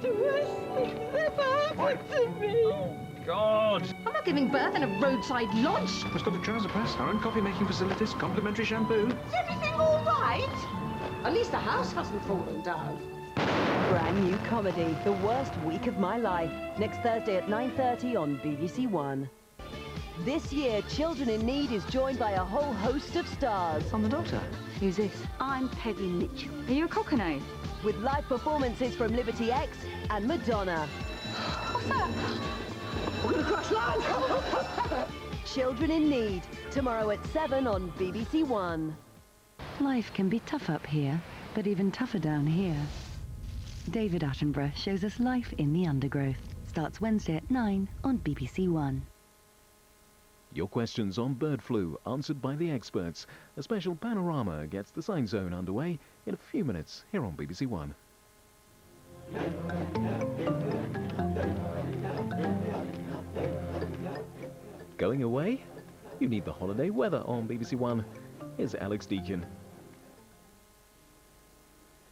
the worst thing that's ever happened to me. God! I'm not giving birth in a roadside lodge. Microscopic trouser press, our own coffee-making facilities, complimentary shampoo. Is everything all right? At least the house hasn't fallen down. Brand new comedy, The Worst Week of My Life, next Thursday at 9:30 on BBC One. This year, Children in Need is joined by a whole host of stars. I'm the doctor. Who's this? I'm Peggy Mitchell. Are you a cockney? With live performances from Liberty X and Madonna. What's that? We're going to crash land! Children in Need, tomorrow at 7 on BBC One. Life can be tough up here, but even tougher down here. David Attenborough shows us life in the undergrowth. Starts Wednesday at 9 on BBC One. Your questions on bird flu answered by the experts. A special panorama gets the Science Zone underway in a few minutes here on BBC One. Going away? You need the holiday weather on BBC One. Here's Alex Deakin.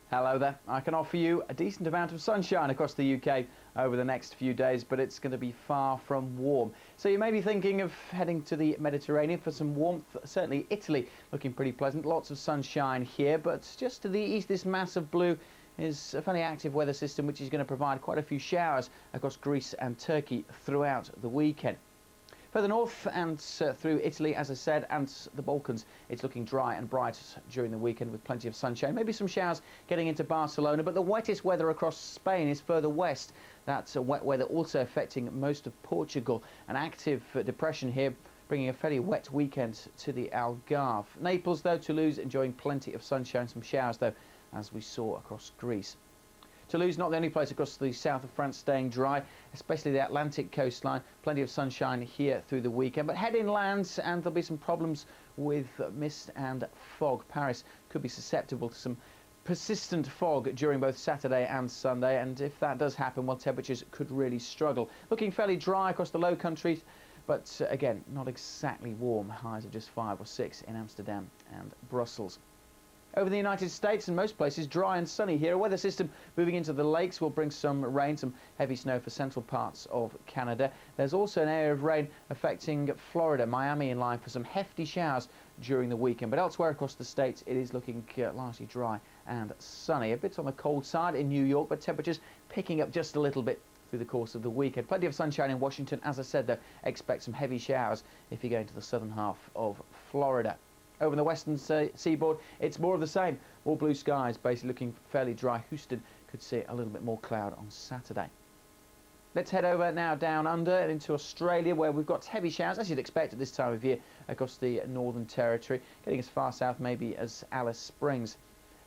Hello there. I can offer you a decent amount of sunshine across the UK over the next few days, but it's going to be far from warm. So you may be thinking of heading to the Mediterranean for some warmth. Certainly Italy looking pretty pleasant. Lots of sunshine here, but just to the east, this mass of blue is a fairly active weather system which is going to provide quite a few showers across Greece and Turkey throughout the weekend. Further north and through Italy, as I said, and the Balkans, it's looking dry and bright during the weekend with plenty of sunshine. Maybe some showers getting into Barcelona, but the wettest weather across Spain is further west. That's wet weather also affecting most of Portugal. An active depression here bringing a fairly wet weekend to the Algarve. Naples, though, Toulouse enjoying plenty of sunshine, some showers, though, as we saw across Greece. Toulouse, not the only place across the south of France staying dry, especially the Atlantic coastline. Plenty of sunshine here through the weekend, but head inland and there'll be some problems with mist and fog. Paris could be susceptible to some persistent fog during both Saturday and Sunday, and if that does happen, well, temperatures could really struggle. Looking fairly dry across the Low Countries, but again, not exactly warm. Highs of just 5 or 6 in Amsterdam and Brussels. Over the United States, in most places, dry and sunny here. A weather system moving into the lakes will bring some rain, some heavy snow for central parts of Canada. There's also an area of rain affecting Florida, Miami in line for some hefty showers during the weekend. But elsewhere across the states, it is looking largely dry and sunny. A bit on the cold side in New York, but temperatures picking up just a little bit through the course of the weekend. Plenty of sunshine in Washington. As I said, though, expect some heavy showers if you're going to the southern half of Florida. Over the western seaboard, it's more of the same. More blue skies, basically looking fairly dry. Houston could see a little bit more cloud on Saturday. Let's head over now down under and into Australia, where we've got heavy showers, as you'd expect at this time of year, across the Northern Territory, getting as far south maybe as Alice Springs.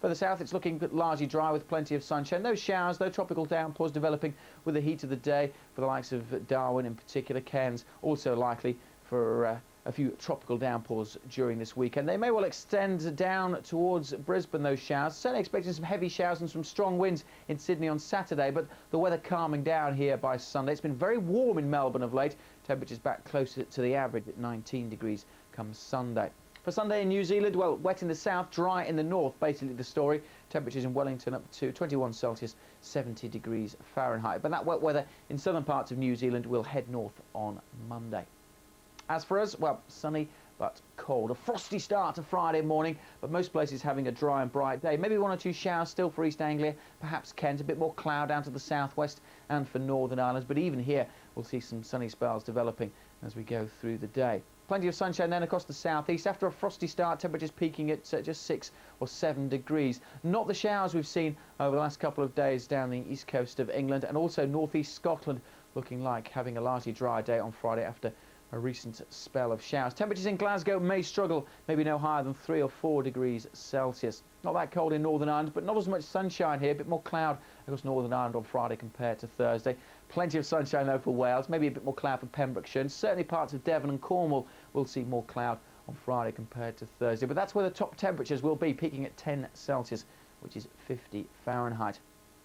Further south, it's looking largely dry with plenty of sunshine. Those showers, though, tropical downpours developing with the heat of the day for the likes of Darwin in particular. Cairns also likely for a few tropical downpours during this weekend. They may well extend down towards Brisbane, those showers. Certainly expecting some heavy showers and some strong winds in Sydney on Saturday, but the weather calming down here by Sunday. It's been very warm in Melbourne of late. Temperatures back closer to the average at 19 degrees come Sunday. For Sunday in New Zealand, well, wet in the south, dry in the north, basically the story. Temperatures in Wellington up to 21 Celsius, 70 degrees Fahrenheit. But that wet weather in southern parts of New Zealand will head north on Monday. As for us, well, sunny but cold. A frosty start to Friday morning, but most places having a dry and bright day. Maybe 1 or 2 showers still for East Anglia, perhaps Kent, a bit more cloud down to the southwest and for Northern Ireland. But even here, we'll see some sunny spells developing as we go through the day. Plenty of sunshine then across the southeast. After a frosty start, temperatures peaking at just 6 or 7 degrees. Not the showers we've seen over the last couple of days down the east coast of England, and also northeast Scotland looking like having a largely dry day on Friday after a recent spell of showers. Temperatures in Glasgow may struggle, maybe no higher than 3 or 4 degrees Celsius. Not that cold in Northern Ireland, but not as much sunshine here. A bit more cloud across Northern Ireland on Friday compared to Thursday. Plenty of sunshine though for Wales, maybe a bit more cloud for Pembrokeshire, and certainly parts of Devon and Cornwall will see more cloud on Friday compared to Thursday. But that's where the top temperatures will be, peaking at 10 Celsius, which is 50 Fahrenheit.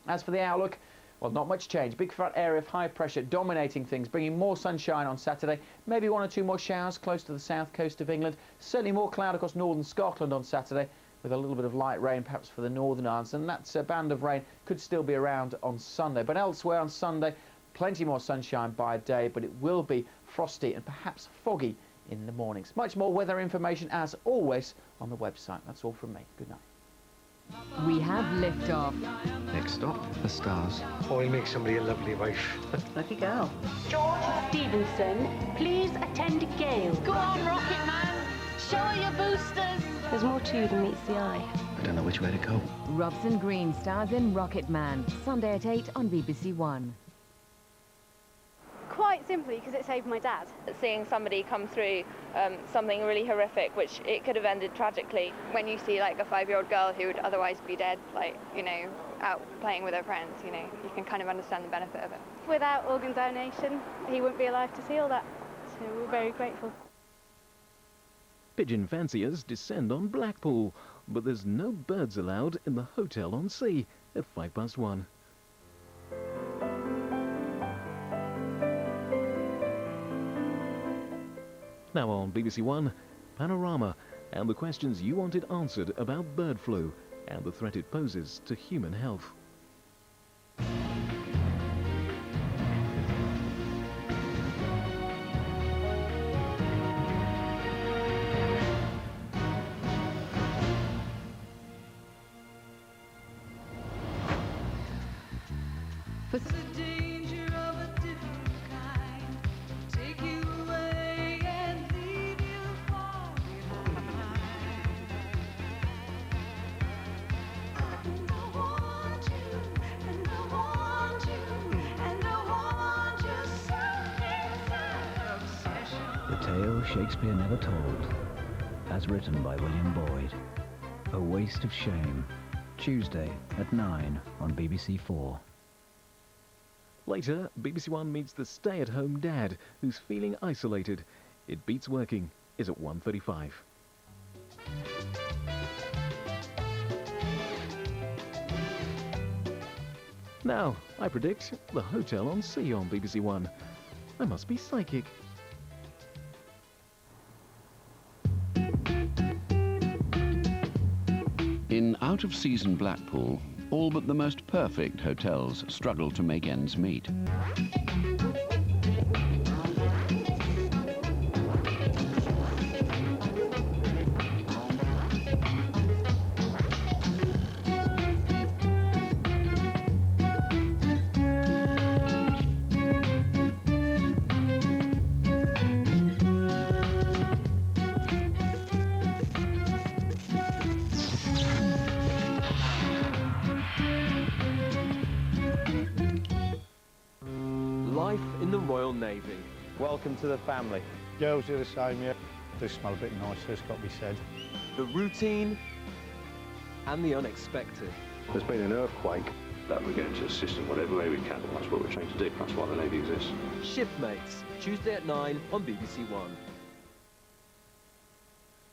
As for the outlook, well, not much change. Big flat area of high pressure dominating things, bringing more sunshine on Saturday. Maybe 1 or 2 more showers close to the south coast of England. Certainly more cloud across northern Scotland on Saturday. with a little bit of light rain perhaps for the Northern Islands, and that band of rain could still be around on Sunday. But elsewhere on Sunday, plenty more sunshine by day, but it will be frosty and perhaps foggy in the mornings. Much more weather information as always on the website. That's all from me. Good night. We have liftoff. Next stop, the stars. Oh, he'll make somebody a lovely wife. Lucky girl. George Stevenson, please attend Gale. Go on, Rocket Man. Show her your boosters. There's more to you than meets the eye. I don't know which way to go. Robson Green stars in Rocket Man, Sunday at 8 on BBC One. Quite simply because it saved my dad. Seeing somebody come through something really horrific, which it could have ended tragically. When you see like a 5-year-old girl who would otherwise be dead, like, you know, out playing with her friends, you know, you can kind of understand the benefit of it. Without organ donation, he wouldn't be alive to see all that. So we're very grateful. Pigeon fanciers descend on Blackpool, but there's no birds allowed in the Hotel on Sea at 1:05. Now on BBC One, Panorama, and the questions you wanted answered about bird flu and the threat it poses to human health. The Tale Shakespeare Never Told, as written by William Boyd. A Waste of Shame, Tuesday at 9 on BBC 4. Later, BBC One meets the stay-at-home dad who's feeling isolated. It Beats Working is at 1:35. Now, I predict the Hotel on Sea on BBC One. I must be psychic. In out-of-season Blackpool, all but the most perfect hotels struggle to make ends meet. Life in the Royal Navy. Welcome to the family. Girls are the same, yeah. They smell a bit nicer, it's got to be said. The routine and the unexpected. There's been an earthquake. That we're going to assist in whatever way we can. That's what we're trying to do. That's why the Navy exists. Shipmates, Tuesday at 9 on BBC One.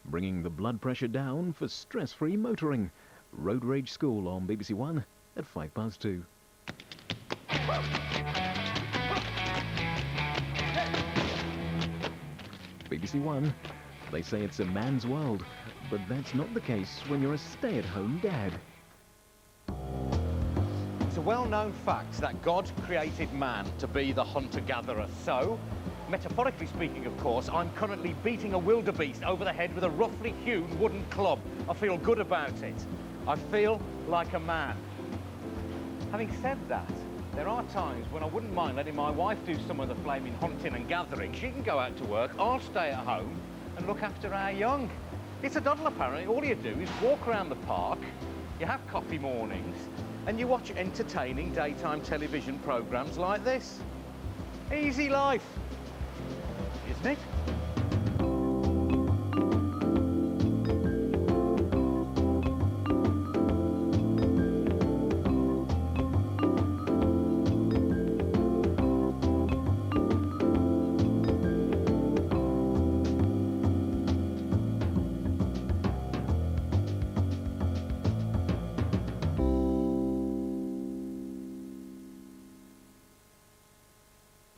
Bringing the blood pressure down for stress-free motoring. Road Rage School on BBC One at 2:05. BBC One. They say it's a man's world, but that's not the case when you're a stay-at-home dad. It's a well-known fact that God created man to be the hunter-gatherer. So, metaphorically speaking, of course, I'm currently beating a wildebeest over the head with a roughly hewn wooden club. I feel good about it. I feel like a man. Having said that, there are times when I wouldn't mind letting my wife do some of the flaming hunting and gathering. She can go out to work, I'll stay at home and look after our young. It's a doddle, apparently. All you do is walk around the park, you have coffee mornings, and you watch entertaining daytime television programmes like this. Easy life, isn't it?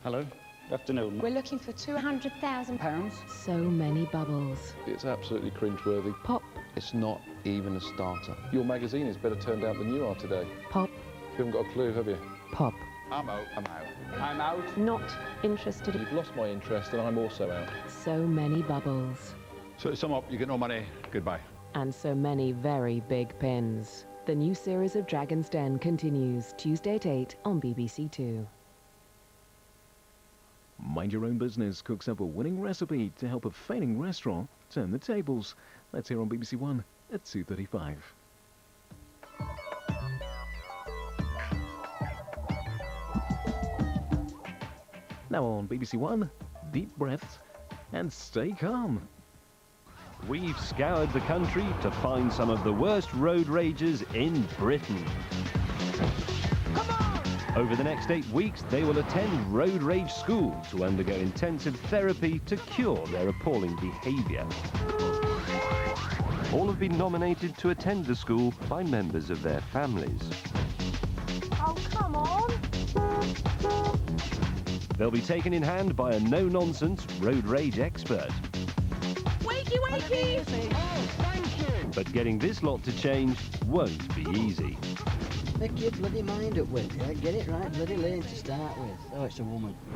Hello, good afternoon. We're looking for £200,000. So many bubbles. It's absolutely cringeworthy. Pop It's not even a starter. Your magazine is better turned out than you are today. Pop. You haven't got a clue, have you? Pop. I'm out. I'm out. I'm out. Not interested. You've lost my interest and I'm also out. So many bubbles. So to sum up, you get no money, goodbye. And so many very big pins. The new series of Dragon's Den continues Tuesday at 8 on BBC Two. Mind Your Own Business cooks up a winning recipe to help a failing restaurant turn the tables. That's here on BBC One at 2:35. Now on BBC One, deep breaths and stay calm. We've scoured the country to find some of the worst road rages in Britain. Over the next 8 weeks, they will attend road rage school to undergo intensive therapy to cure their appalling behaviour. All have been nominated to attend the school by members of their families. Oh, come on. They'll be taken in hand by a no-nonsense road rage expert. Wakey, wakey! Oh, thank you! But getting this lot to change won't be easy. Make your bloody mind up with, yeah? Get it right bloody lane to start with. Oh, it's a woman.